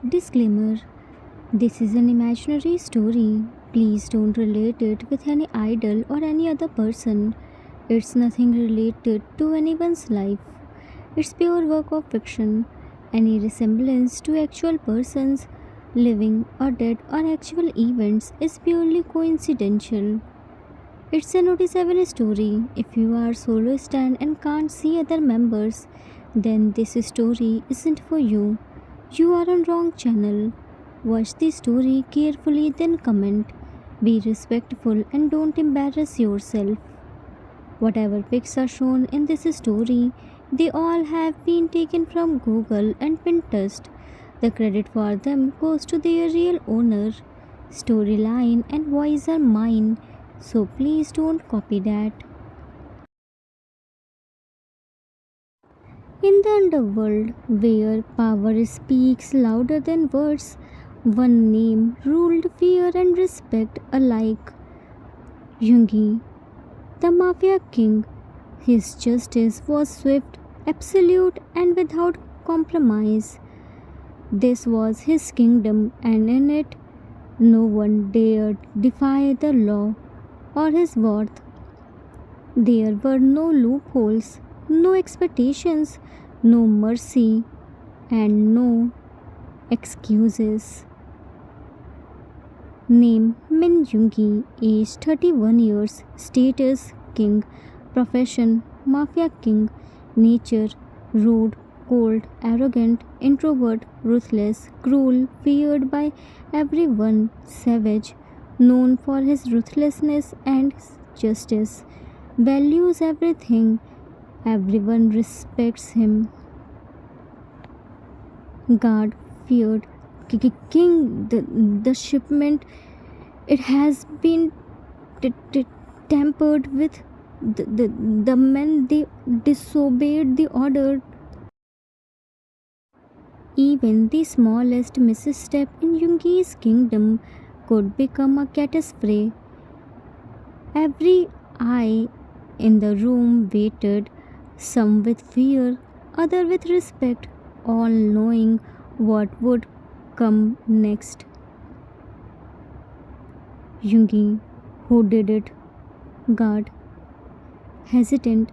Disclaimer: this is an imaginary story. Please don't relate it with any idol or any other person. It's nothing related to anyone's life. It's pure work of fiction. Any resemblance to actual persons, living or dead, or actual events is purely coincidental. It's a noticeable story. If you are solo stand and can't see other members, then this story isn't for you. You are on wrong channel. Watch the story carefully, then comment. Be respectful and don't embarrass yourself. Whatever pics are shown in this story, they all have been taken from Google and Pinterest. The credit for them goes to their real owner. Storyline and voice are mine, so please don't copy that. In the underworld, where power speaks louder than words, one name ruled fear and respect alike: Yungi, the Mafia King. His justice was swift, absolute, and without compromise. This was his kingdom, and in it, no one dared defy the law or his worth. There were no loopholes, no expectations, no mercy, and no excuses. Name: Min Jungi, age 31 years, status king, profession Mafia King, nature rude, cold, arrogant, introvert, ruthless, cruel, feared by everyone, savage, known for his ruthlessness and justice, values everything, everyone respects him. God feared king. The shipment, it has been tampered with. The men, they disobeyed the order. Even the smallest misstep in Yungi's kingdom could become a catastrophe. Every eye in the room waited, some with fear, other with respect, all knowing what would come next. Yungi, who did it? God, hesitant.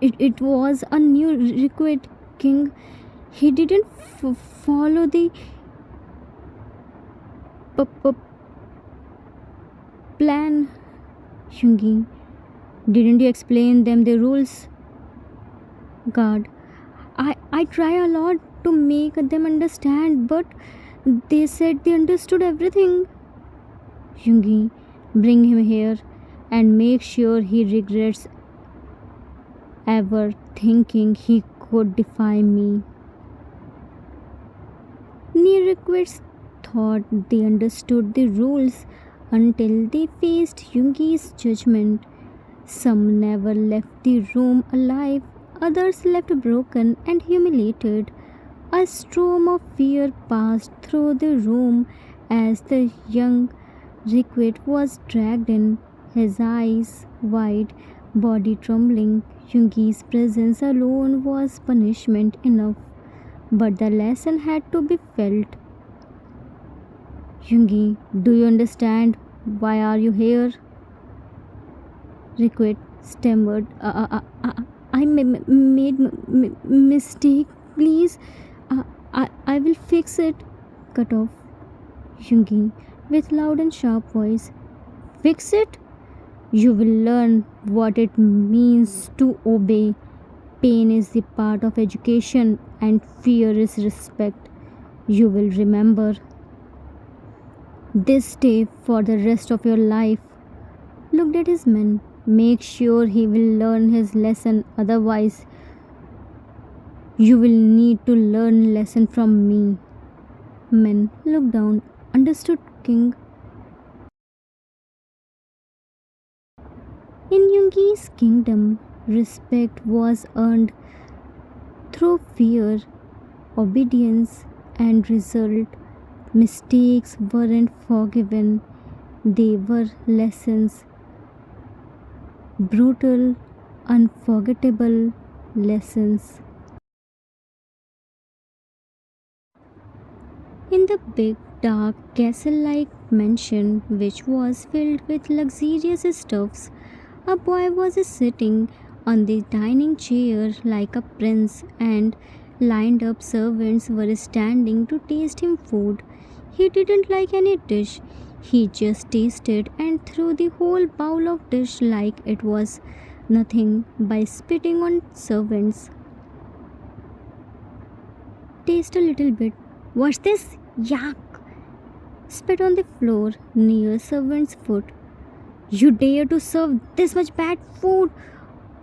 It was a new recruit king. He didn't follow the plan. Yungi, didn't you explain them the rules? God, I try a lot to make them understand, but they said they understood everything. Yungi, bring him here and make sure he regrets ever thinking he could defy me. Nerequits thought they understood the rules until they faced Yungi's judgment. Some never left the room alive, others left broken and humiliated. A storm of fear passed through the room as the young recruit was dragged in, his eyes wide, body trembling. Yungi's presence alone was punishment enough, but the lesson had to be felt. Yungi, do you understand? Why are you here? Recruit stammered. I made mistake. Please, I will fix it. Cut off. Yungi, with loud and sharp voice. Fix it? You will learn what it means to obey. Pain is the part of education, and fear is respect. You will remember this day for the rest of your life. Looked at his men. Make sure he will learn his lesson, otherwise, you will need to learn lesson from me. Men looked down. Understood, King. In Yungi's kingdom, respect was earned through fear, obedience, and result. Mistakes weren't forgiven, they were lessons. Brutal, unforgettable lessons. In the big, dark, castle like mansion, which was filled with luxurious stuffs, a boy was sitting on the dining chair like a prince, and lined up servants were standing to taste him food. He didn't like any dish. He just tasted and threw the whole bowl of dish like it was nothing by spitting on servants. Taste a little bit. What's this? Yuck! Spit on the floor near servant's foot. You dare to serve this much bad food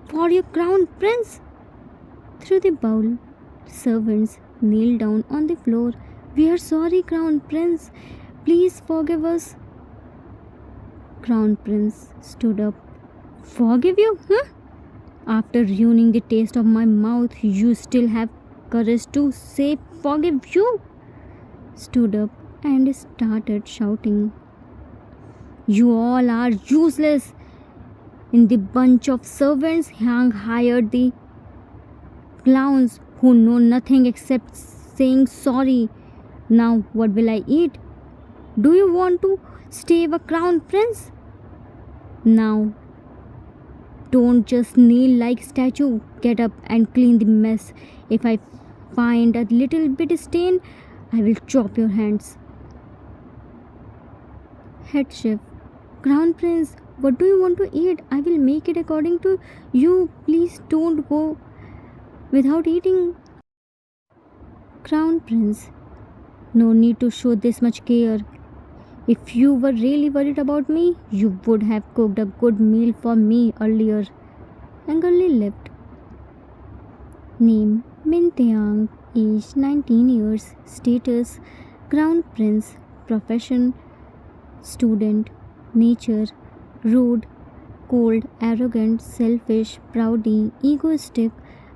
for your crown prince? Through the bowl, servants kneeled down on the floor. We are sorry, crown prince. Please forgive us. Crown prince stood up. Forgive you? Huh? After ruining the taste of my mouth, you still have courage to say forgive you? Stood up and started shouting. You all are useless. In the bunch of servants, Yang hired the clowns who know nothing except saying sorry. Now, what will I eat? Do you want to stay a crown prince? Now, don't just kneel like statue. Get up and clean the mess. If I find a little bit stain, I will chop your hands. Head chef. Crown prince, what do you want to eat? I will make it according to you. Please don't go without eating. Crown prince, no need to show this much care. If you were really worried about me, you would have cooked a good meal for me earlier. Angrily left. Name Min Taeyang, age 19 years, status Crown Prince, profession student, nature rude, cold, arrogant, selfish, proudy, egoistic,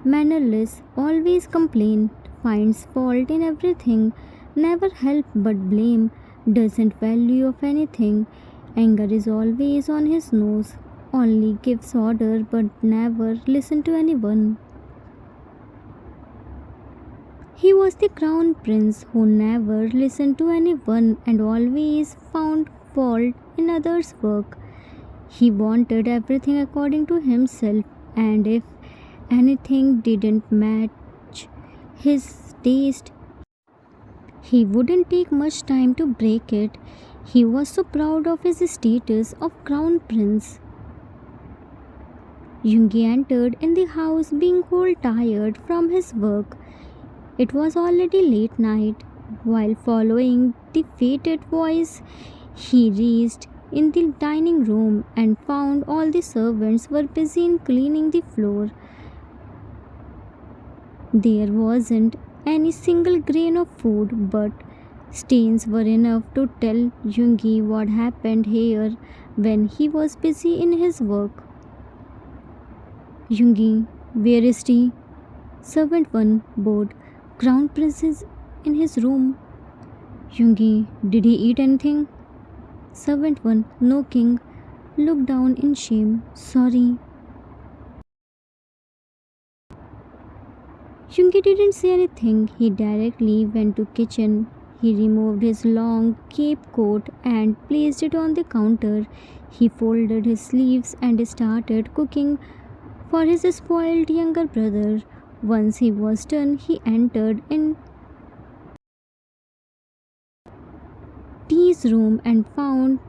mannerless, always complain, finds fault in everything, never help but blame, doesn't value of anything, anger is always on his nose, only gives order but never listen to anyone. He was the crown prince who never listened to anyone and always found fault in others' work. He wanted everything according to himself, and if anything didn't match his taste, he wouldn't take much time to break it. He was so proud of his status of crown prince. Yoongi entered in the house being cold tired from his work. It was already late night. While following the fated voice, he reached in the dining room and found all the servants were busy in cleaning the floor. There wasn't any single grain of food, but stains were enough to tell Yoongi what happened here when he was busy in his work. Yoongi, where is tea? Servant 1 bored. Crown Prince is in his room. Yoongi, did he eat anything? Servant 1, no king, looked down in shame. Sorry. Yoongi didn't say anything. He directly went to kitchen. He removed his long cape coat and placed it on the counter. He folded his sleeves and started cooking for his spoiled younger brother. Once he was done, he entered in T's room and found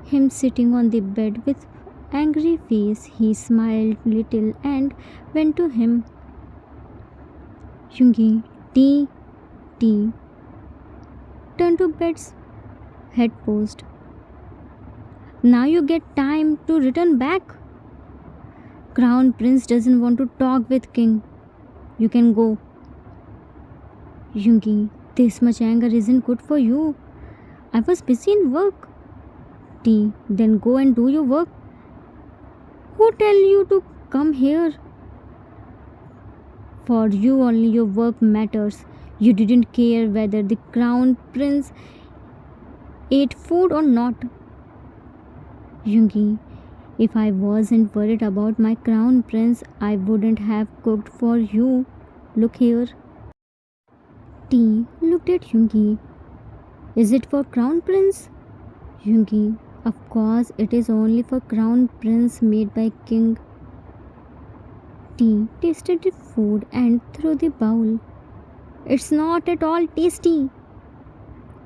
him sitting on the bed with angry face. He smiled little and went to him. Yoongi, tea, tea. Turn to bed's headpost. Now you get time to return back. Crown Prince doesn't want to talk with King. You can go. Yoongi, this much anger isn't good for you. I was busy in work. T, then go and do your work. Who tell you to come here? For you only your work matters. You didn't care whether the crown prince ate food or not. Yoongi, if I wasn't worried about my crown prince, I wouldn't have cooked for you. Look here. T looked at Yoongi. Is it for Crown Prince? Yungi, of course it is only for Crown Prince made by King. Tea tasted the food and threw the bowl. It's not at all tasty.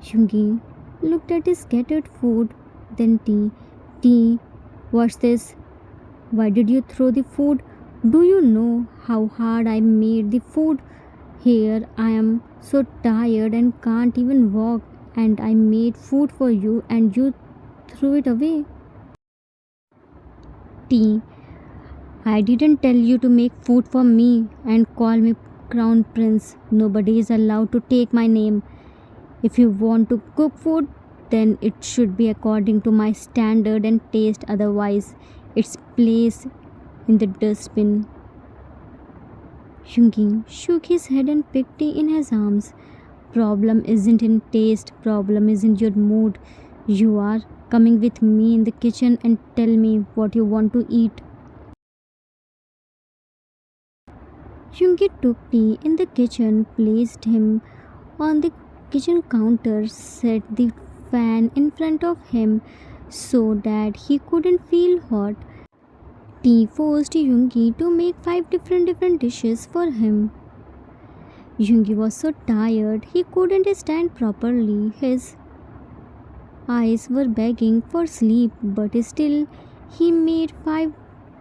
Yungi looked at his scattered food, then tea. Tea, what's this? Why did you throw the food? Do you know how hard I made the food? Here I am so tired and can't even walk, and I made food for you and you threw it away. Tea, I didn't tell you to make food for me and call me Crown Prince. Nobody is allowed to take my name. If you want to cook food, then it should be according to my standard and taste, otherwise, it's placed in the dustbin. Yungi shook his head and picked tea in his arms. Problem isn't in taste, problem is in your mood. You are coming with me in the kitchen and tell me what you want to eat. Yungi took tea in the kitchen, placed him on the kitchen counter, set the fan in front of him so that he couldn't feel hot. Tea forced Yungi to make five different dishes for him. Yungi was so tired he couldn't stand properly. His eyes were begging for sleep, but still he made five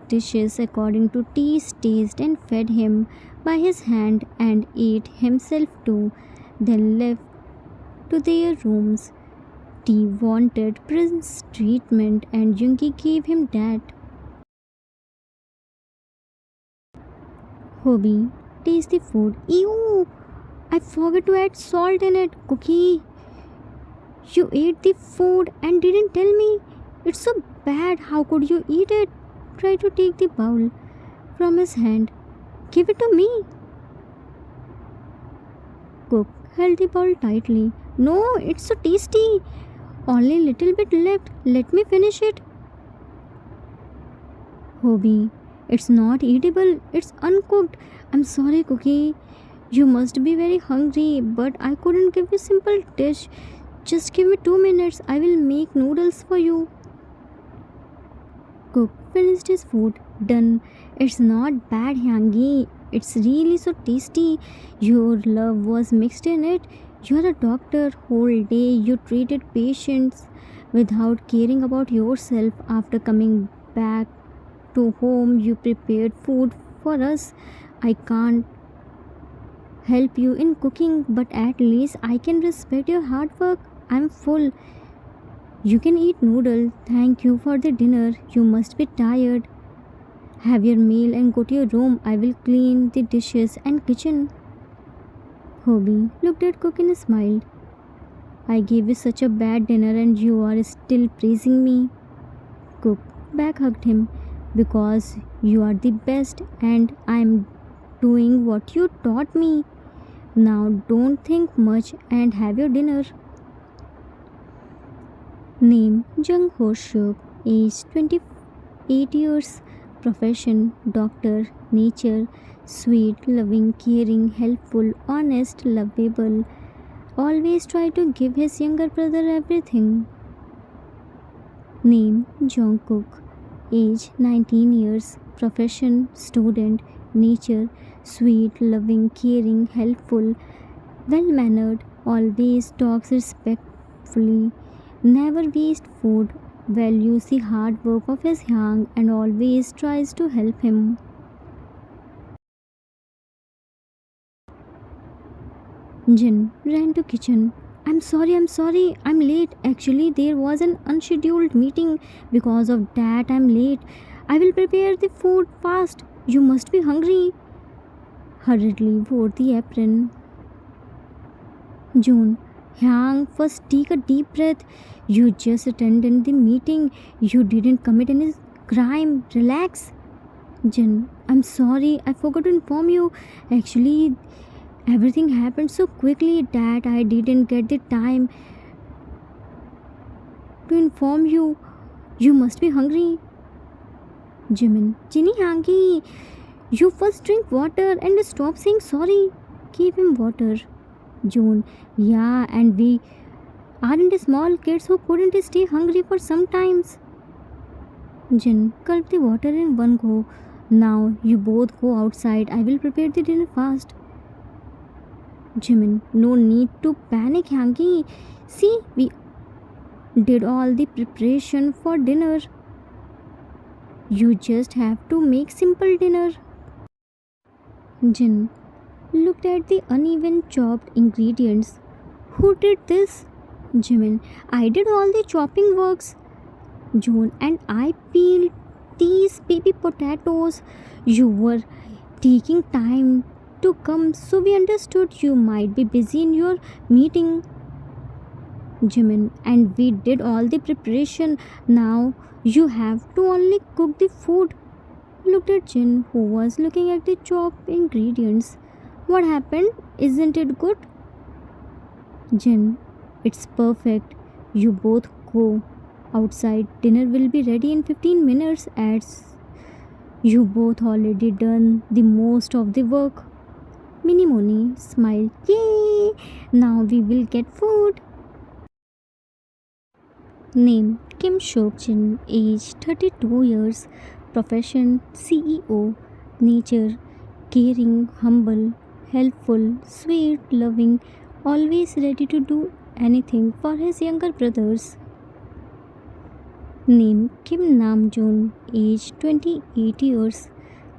dishes according to Tea's taste and fed him by his hand and ate himself too, then left to their rooms. Tea wanted prince treatment and Yungi gave him that. Hobby, taste the food. Ew! I forgot to add salt in it. Cookie, you ate the food and didn't tell me. It's so bad. How could you eat it? Try to take the bowl from his hand. Give it to me. Cook held the bowl tightly. No, it's so tasty. Only little bit left. Let me finish it. Hobby, it's not eatable. It's uncooked. I'm sorry, Cookie. You must be very hungry, but I couldn't give you simple dish. Just give me 2 minutes. I will make noodles for you. Cook finished his food. Done. It's not bad, Yangi. It's really so tasty. Your love was mixed in it. You're a doctor. Whole day you treated patients without caring about yourself. After coming back to home, you prepared food for us. I can't help you in cooking, but at least I can respect your hard work. I'm full. You can eat noodle. Thank you for the dinner. You must be tired. Have your meal and go to your room. I will clean the dishes and kitchen. Hobby looked at Cook and smiled. I gave you such a bad dinner and you are still praising me. Cook back hugged him. Because you are the best and I am doing what you taught me. Now don't think much and have your dinner. Name Jung Ho Shuk, age 28 years, profession doctor, nature sweet, loving, caring, helpful, honest, lovable. Always try to give his younger brother everything. Name Jungkook, age 19 years, profession student, nature sweet, loving, caring, helpful, well mannered, always talks respectfully, never wastes food, values the hard work of his young and always tries to help him. Jin ran to kitchen. I'm sorry, I'm late. Actually, there was an unscheduled meeting. Because of that, I'm late. I will prepare the food fast. You must be hungry. Hurriedly wore the apron. June, Hyang, first take a deep breath. You just attended the meeting. You didn't commit any crime. Relax. Jin, I'm sorry. I forgot to inform you. Actually, everything happened so quickly that I didn't get the time to inform you. You must be hungry. Jimin, Jinny Hangi, you first drink water and stop saying sorry. Give him water. June, yeah, and we aren't small kids who couldn't stay hungry for some times. Jin, gulp the water in one go. Now you both go outside. I will prepare the dinner fast. Jimin, no need to panic, Hanky. See, we did all the preparation for dinner. You just have to make simple dinner. Jin looked at the uneven chopped ingredients. Who did this? Jimin, I did all the chopping works. June, and I peeled these baby potatoes. You were taking time to come, so we understood you might be busy in your meeting. Jimin, and we did all the preparation. Now you have to only cook the food. Looked at Jin, who was looking at the chopped ingredients. What happened? Isn't it good? Jin, it's perfect. You both go outside. Dinner will be ready in 15 minutes as you both already done the most of the work. Minimoni smiled. Yay! Now we will get food. Name Kim Shok-jin, age 32 years, profession CEO, nature caring, humble, helpful, sweet, loving, always ready to do anything for his younger brothers. Name Kim Namjoon, age 28 years,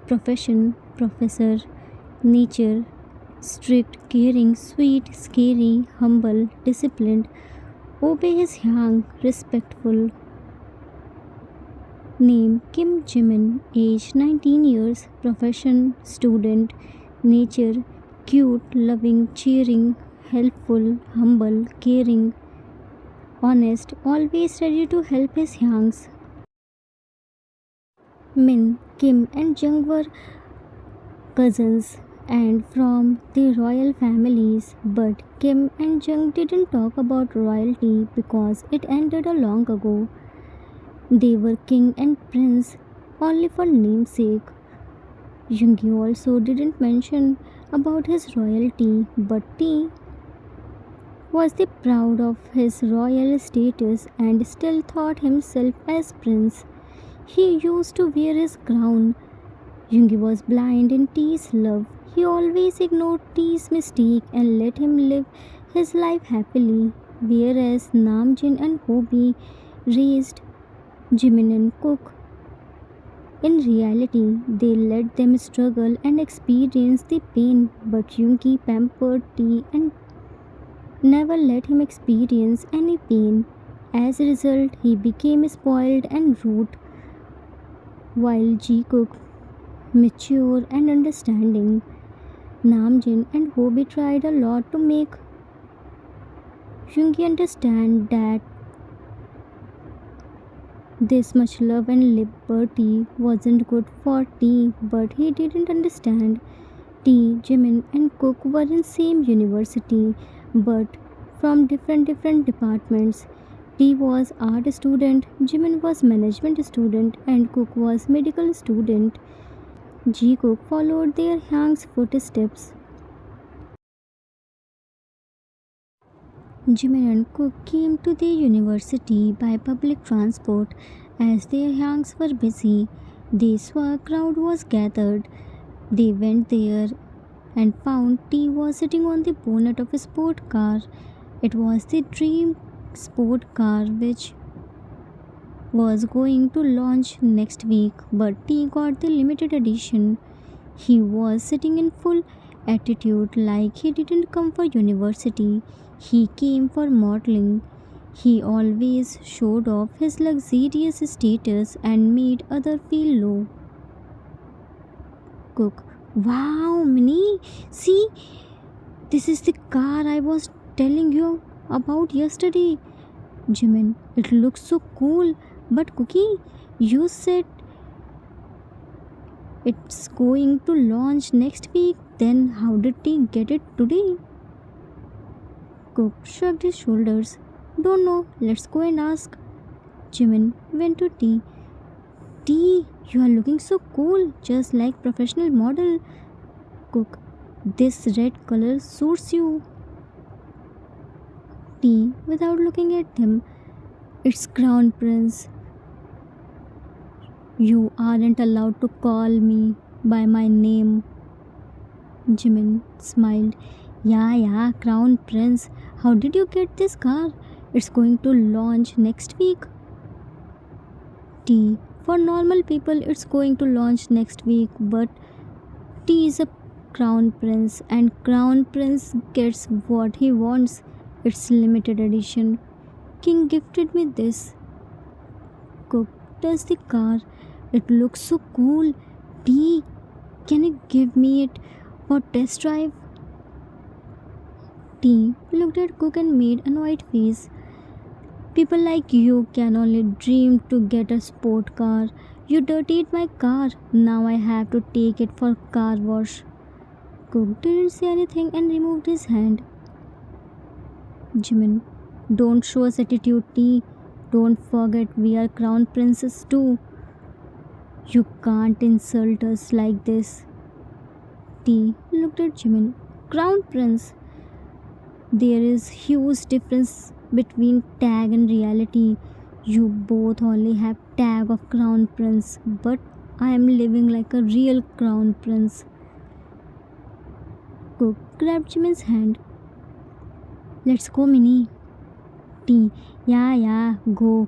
profession professor, nature strict, caring, sweet, scary, humble, disciplined, obey his young, respectful. Name Kim Jimin, age 19 years, profession student, nature cute, loving, cheering, helpful, humble, caring, honest, always ready to help his youngs. Min, Kim, and Jung were cousins and from the royal families, but Kim and Jung didn't talk about royalty because it ended a long ago. They were king and prince only for namesake. Yoongi also didn't mention about his royalty, but T was the proud of his royal status and still thought himself as prince. He used to wear his crown. Yoongi was blind in T's love. He always ignored T's mistake and let him live his life happily, whereas Namjin and Hobi raised Jimin and Cook. In reality, they let them struggle and experience the pain, but Yoongi pampered T and never let him experience any pain. As a result, he became spoiled and rude, while Ji-kook, mature and understanding. Namjin and Hobi tried a lot to make Yoongi understand that this much love and liberty wasn't good for T, but he didn't understand. T, Jimin, and Cook were in same university, but from different departments. T was art student, Jimin was management student, and Cook was medical student. Ji Cook followed their Hang's footsteps. Jimin and Cook came to the university by public transport. As their hands were busy, they saw a crowd was gathered. They went there and found T was sitting on the bonnet of a sport car. It was the dream sport car which was going to launch next week, but T got the limited edition. He was sitting in full attitude like he didn't come for university. He came for modeling. He always showed off his luxurious status and made others feel low. Cook, wow, Minnie, see, this is the car I was telling you about yesterday. Jimin, it looks so cool, but Cookie, you said it's going to launch next week. Then how did he get it today? Cook shrugged his shoulders. Don't know. Let's go and ask. Jimin went to T. T, you are looking so cool, just like professional model. Cook, this red color suits you. T. Without looking at him, it's Crown Prince. You aren't allowed to call me by my name. Jimin smiled. Yeah, Crown Prince. How did you get this car? It's going to launch next week. T. For normal people, it's going to launch next week, but T is a crown prince, and crown prince gets what he wants. It's limited edition. King gifted me this. Cook does the car. It looks so cool. T, can you give me it for test drive? T looked at Cook and made an white face. People like you can only dream to get a sport car. You dirtied my car. Now I have to take it for car wash. Cook didn't say anything and removed his hand. Jimin, don't show us attitude, T. Don't forget we are crown princes too. You can't insult us like this. T looked at Jimin. Crown prince. There is huge difference between tag and reality. You both only have tag of crown prince, but I am living like a real crown prince. Cook grabbed Jimin's hand. Let's go, Minnie. T. Yeah, go.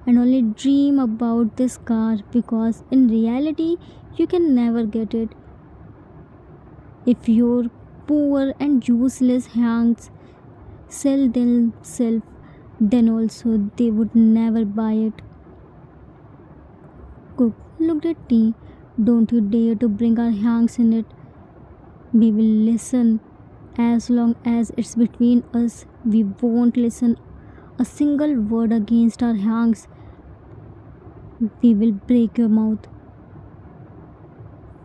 And only dream about this car because in reality you can never get it. If your poor and useless hands sell themselves, then also they would never buy it. Cook looked at T. Don't you dare to bring our hands in it. We will listen. As long as it's between us, we won't listen a single word against our hands. We will break your mouth.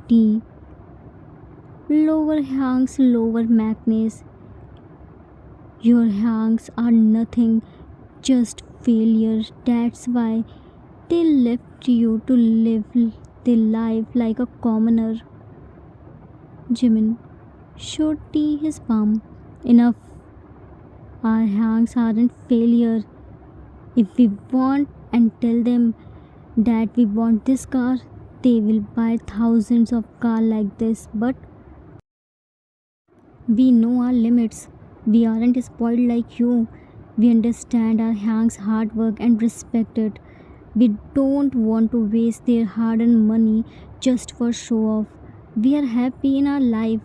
T. Lower hands, lower magnets. Your hands are nothing, just failure. That's why they left you to live the life like a commoner. Jimin showed T his palm. Enough. Our hands aren't failure. If we want and tell them that we want this car, they will buy thousands of cars like this. But we know our limits. We aren't spoiled like you. We understand our hands' hard work and respect it. We don't want to waste their hard earned money just for show off. We are happy in our life.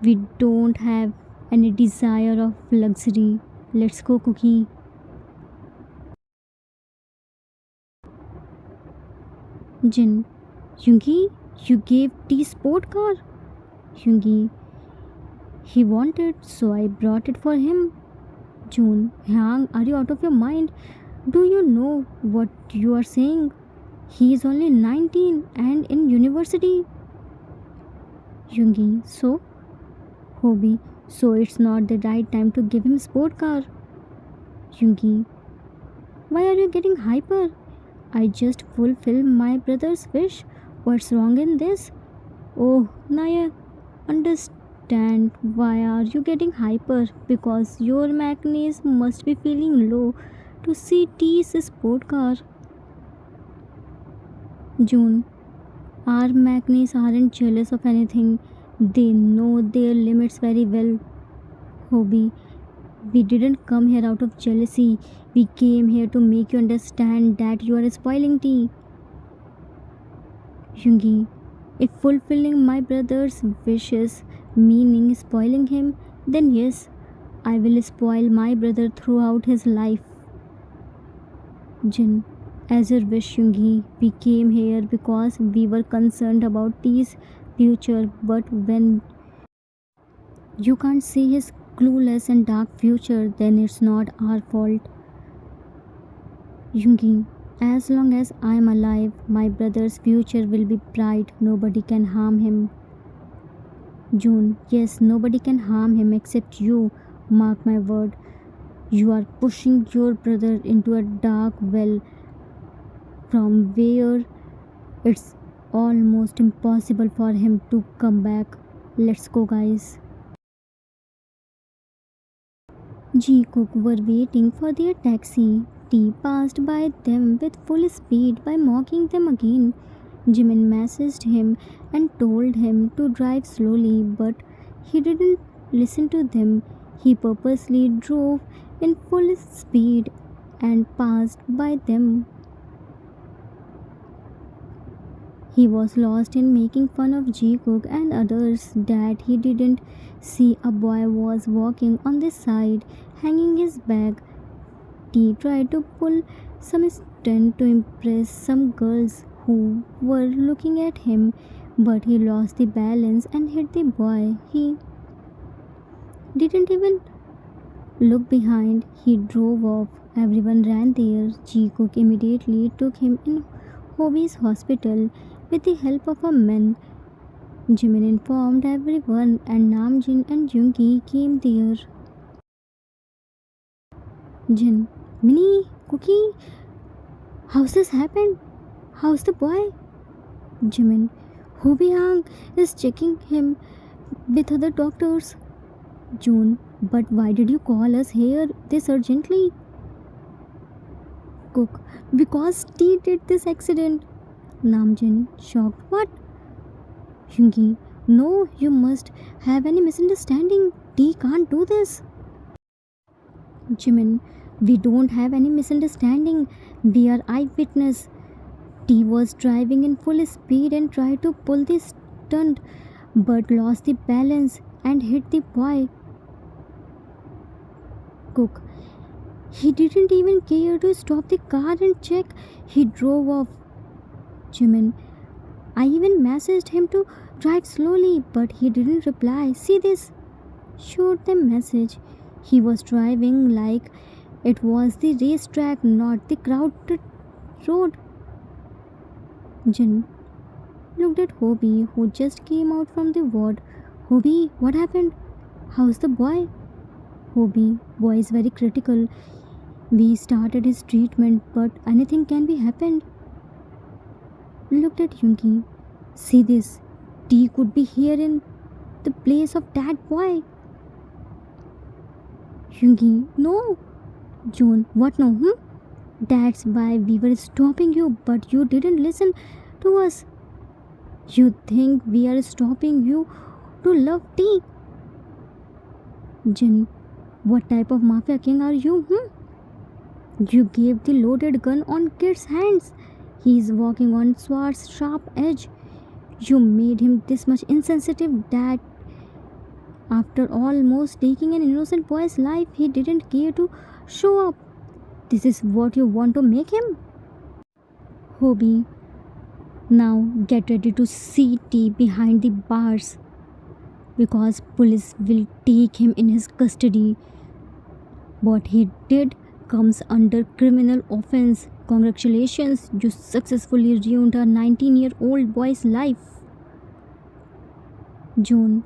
We don't have any desire of luxury. Let's go, Cookie. Jin, Yoongi, you gave T sport car? Yoongi, he wanted, so I brought it for him. June, Hyang, are you out of your mind? Do you know what you are saying? He is only 19 and in university. Yoongi, so? Hobby, so it's not the right time to give him sport car. Yoongi, why are you getting hyper? I just fulfilled my brother's wish. What's wrong in this? Oh, Naya, understand why are you getting hyper? Because your magnets must be feeling low to see T's sport car. June, our magnets aren't jealous of anything. They know their limits very well. Hobby, we didn't come here out of jealousy. We came here to make you understand that you are spoiling tea. Yoongi, if fulfilling my brother's wishes meaning spoiling him, then yes, I will spoil my brother throughout his life. Jin, as your wish, Yoongi, we came here because we were concerned about T's future, but when you can't see his clueless and dark future, then it's not our fault. Yoongi, as long as I am alive, my brother's future will be bright. Nobody can harm him. June, yes, nobody can harm him except you. Mark my word. You are pushing your brother into a dark well from where it's almost impossible for him to come back. Let's go, guys. Ji-Cook were waiting for their taxi. T passed by them with full speed by mocking them again. Jimin messaged him and told him to drive slowly, but he didn't listen to them. He purposely drove in full speed and passed by them. He was lost in making fun of Ji-Cook and others that he didn't see a boy was walking on the side, hanging his bag. T tried to pull some stunt to impress some girls who were looking at him, but he lost the balance and hit the boy. He didn't even look behind. He drove off. Everyone ran there. Ji Cook immediately took him in Hobie's hospital with the help of a man. Jimin informed everyone, and Namjin and Junki came there. Jin, Minnie, Cookie, how's this happened? How's the boy? Jimin, Hobie Hang is checking him with other doctors. June, but why did you call us here this urgently? Cook, because T did this accident. Namjin, shocked, what? Yungi, no, you must have any misunderstanding. T can't do this. Jimin, we don't have any misunderstanding. We are eyewitness. T was driving in full speed and tried to pull the stunt, but lost the balance and hit the boy. Cook, he didn't even care to stop the car and check. He drove off. Jimin, I even messaged him to drive slowly, but he didn't reply. See this? Showed them message. He was driving like it was the racetrack, not the crowded road. Jin looked at Hobie, who just came out from the ward. Hobie, what happened? How's the boy? Hobie, boy is very critical. We started his treatment, but anything can be happened. Looked at Yunki. See this. T could be here in the place of that boy. Yunki, no. June, what no? That's why we were stopping you, but you didn't listen to us. You think we are stopping you to love T? Jin, what type of mafia king are you? You gave the loaded gun on kid's hands. He is walking on sword's sharp edge. You made him this much insensitive that after almost taking an innocent boy's life, he didn't care to show up. This is what you want to make him? Hobie, now get ready to see T behind the bars because police will take him in his custody. What he did comes under criminal offense. Congratulations, you successfully ruined a 19-year-old boy's life. June,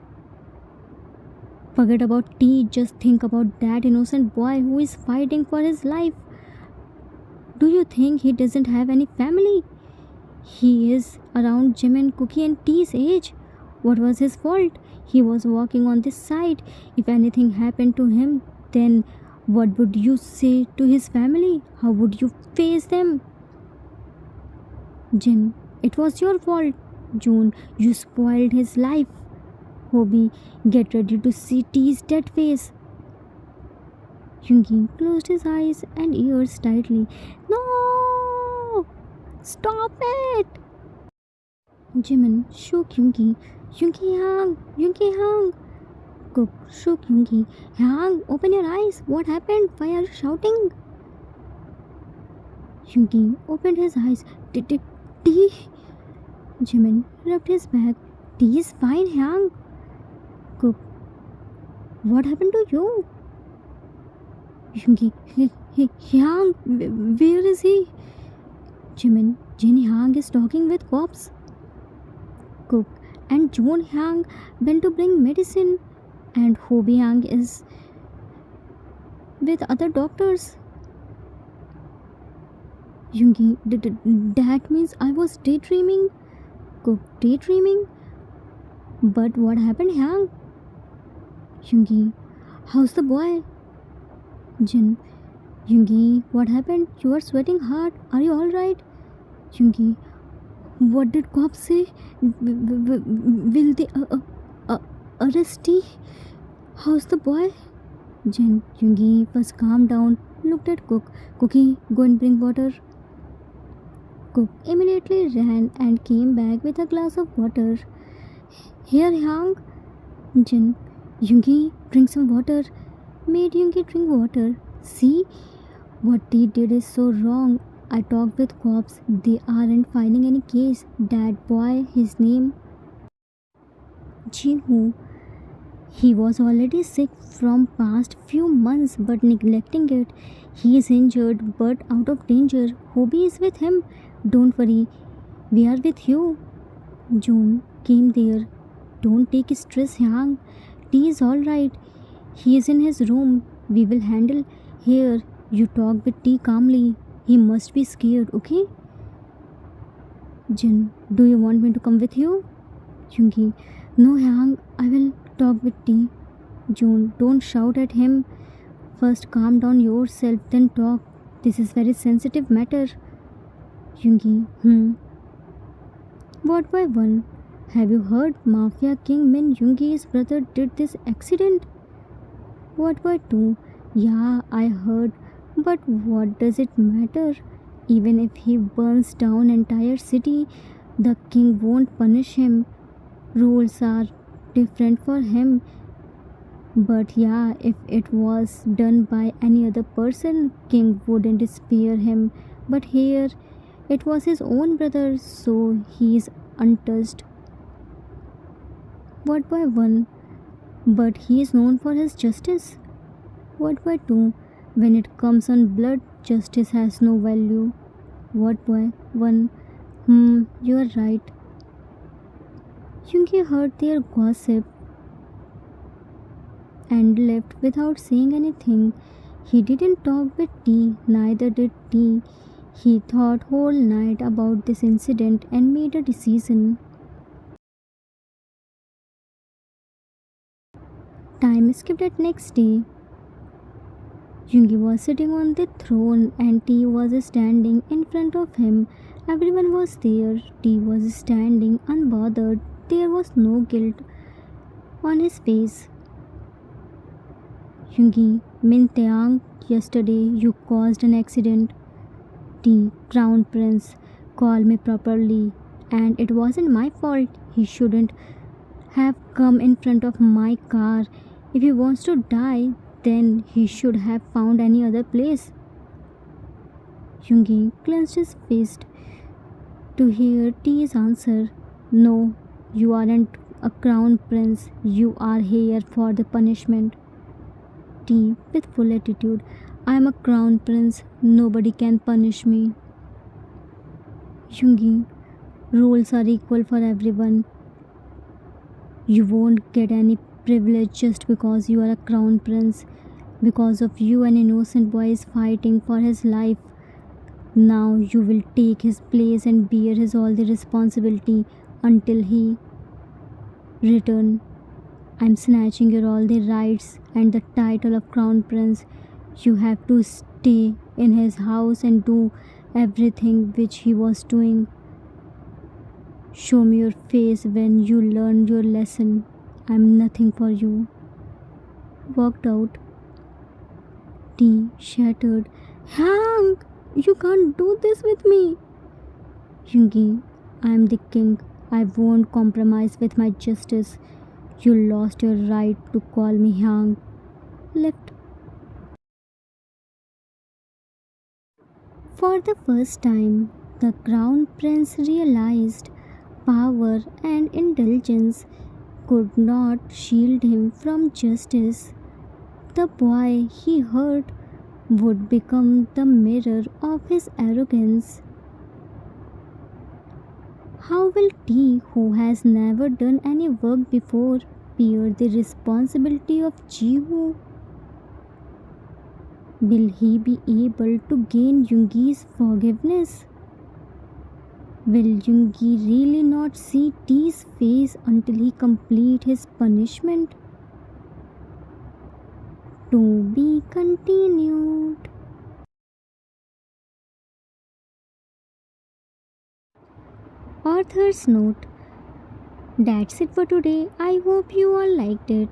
forget about T, just think about that innocent boy who is fighting for his life. Do you think he doesn't have any family? He is around Jim and Cookie and T's age. What was his fault? He was walking on this side. If anything happened to him, then what would you say to his family? How would you face them? Jin, it was your fault. June, you spoiled his life. Hobie, get ready to see T's dead face. Yungi closed his eyes and ears tightly. No! Stop it! Jimin shook Yungi. Yungi Hang! Cook shook Yungi. Hang, open your eyes. What happened? Why are you shouting? Yungi opened his eyes. T? Jimin rubbed his back. T is fine, Hang. Cook, what happened to you? Yungi, Hyang, where is he? Jimin, Jin Hyang is talking with cops. Cook, and June Hyang went to bring medicine, and Hobie Hyang is with other doctors. Yungi, that means I was daydreaming. Cook, daydreaming? But what happened, Hyang? Yungi, how's the boy? Jin, Yungi, what happened? You are sweating hard. Are you alright? Yungi, what did cops say? Will they uh, arrest T? How's the boy? Jin, Yungi first calmed down, looked at Cook. Cookie, go and bring water. Cook immediately ran and came back with a glass of water. Here, Yang. Jin, Yungi, drink some water. Made Yungi drink water. See, what they did is so wrong. I talked with cops. They aren't filing any case. That boy, his name Jinhu. He was already sick from past few months but neglecting it. He is injured but out of danger. Hobie is with him. Don't worry. We are with you. June came there. Don't take stress, Yang. T is alright. He is in his room. We will handle. Here, you talk with T calmly. He must be scared, okay? Jin, do you want me to come with you? Yungi, no, Yang. I will talk with T. June, don't shout at him. First calm down yourself, then talk. This is very sensitive matter. Yungi, What by one? Have you heard Mafia King Min Yungi's brother did this accident? What by two? Yeah, I heard. But what does it matter? Even if he burns down entire city, the king won't punish him. Rules are different for him. But yeah, if it was done by any other person, king wouldn't spare him. But here, it was his own brother, so he is untouched. What by one? But he is known for his justice. What by two? When it comes on blood, justice has no value. What by one? You are right. Yungi heard their gossip and left without saying anything. He didn't talk with T, neither did T. He thought whole night about this incident and made a decision. Time skipped at next day. Yungi was sitting on the throne and T was standing in front of him. Everyone was there. T was standing unbothered. There was no guilt on his face. Yungi, Min Taeyang, yesterday you caused an accident. T, Crown Prince, call me properly. And it wasn't my fault. He shouldn't have come in front of my car. If he wants to die, then he should have found any other place. Yungi clenched his fist to hear T's answer. No, you aren't a crown prince. You are here for the punishment. T, with full attitude. I am a crown prince. Nobody can punish me. Yungi, rules are equal for everyone. You won't get any privilege just because you are a crown prince. Because of you, an innocent boy is fighting for his life. Now you will take his place and bear his all the responsibility until he return. I'm snatching your all the rights and the title of crown prince. You have to stay in his house and do everything which he was doing. Show me your face when you learn your lesson. I'm nothing for you. Walked out. T, shattered. Hank, you can't do this with me. Yungi, I'm the king. I won't compromise with my justice. You lost your right to call me Hank. Left. For the first time, the crown prince realized power and indulgence could not shield him from justice. The boy he hurt would become the mirror of his arrogance. How will T, who has never done any work before, bear the responsibility of Jiwoo? Will he be able to gain Yungi's forgiveness? Will Yungi really not see T's face until he complete his punishment? To be continued. Author's note. That's it for today. I hope you all liked it.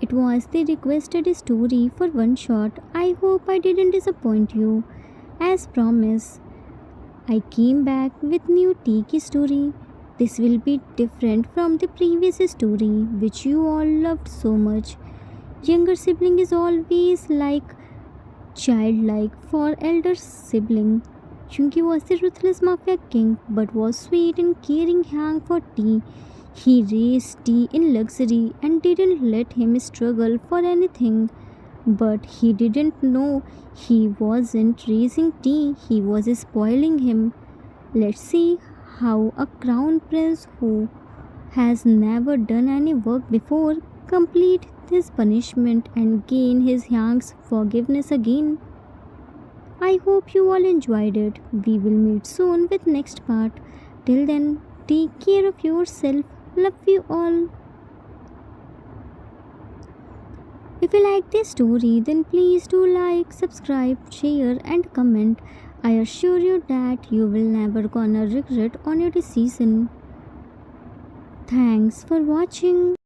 It was the requested story for one shot. I hope I didn't disappoint you. As promised, I came back with new tiki story. This will be different from the previous story which you all loved so much. Younger sibling is always like childlike for elder sibling. Chunky was the ruthless mafia king but was sweet and caring hang for tea. He raised tea in luxury and didn't let him struggle for anything. But he didn't know he wasn't raising tea, he was spoiling him. Let's see how a crown prince who has never done any work before complete his punishment and gain his young's forgiveness again. I hope you all enjoyed it. We will meet soon with next part. Till then, take care of yourself. Love you all. If you like this story, then please do like, subscribe, share, and comment. I assure you that you will never gonna regret on your decision. Thanks for watching.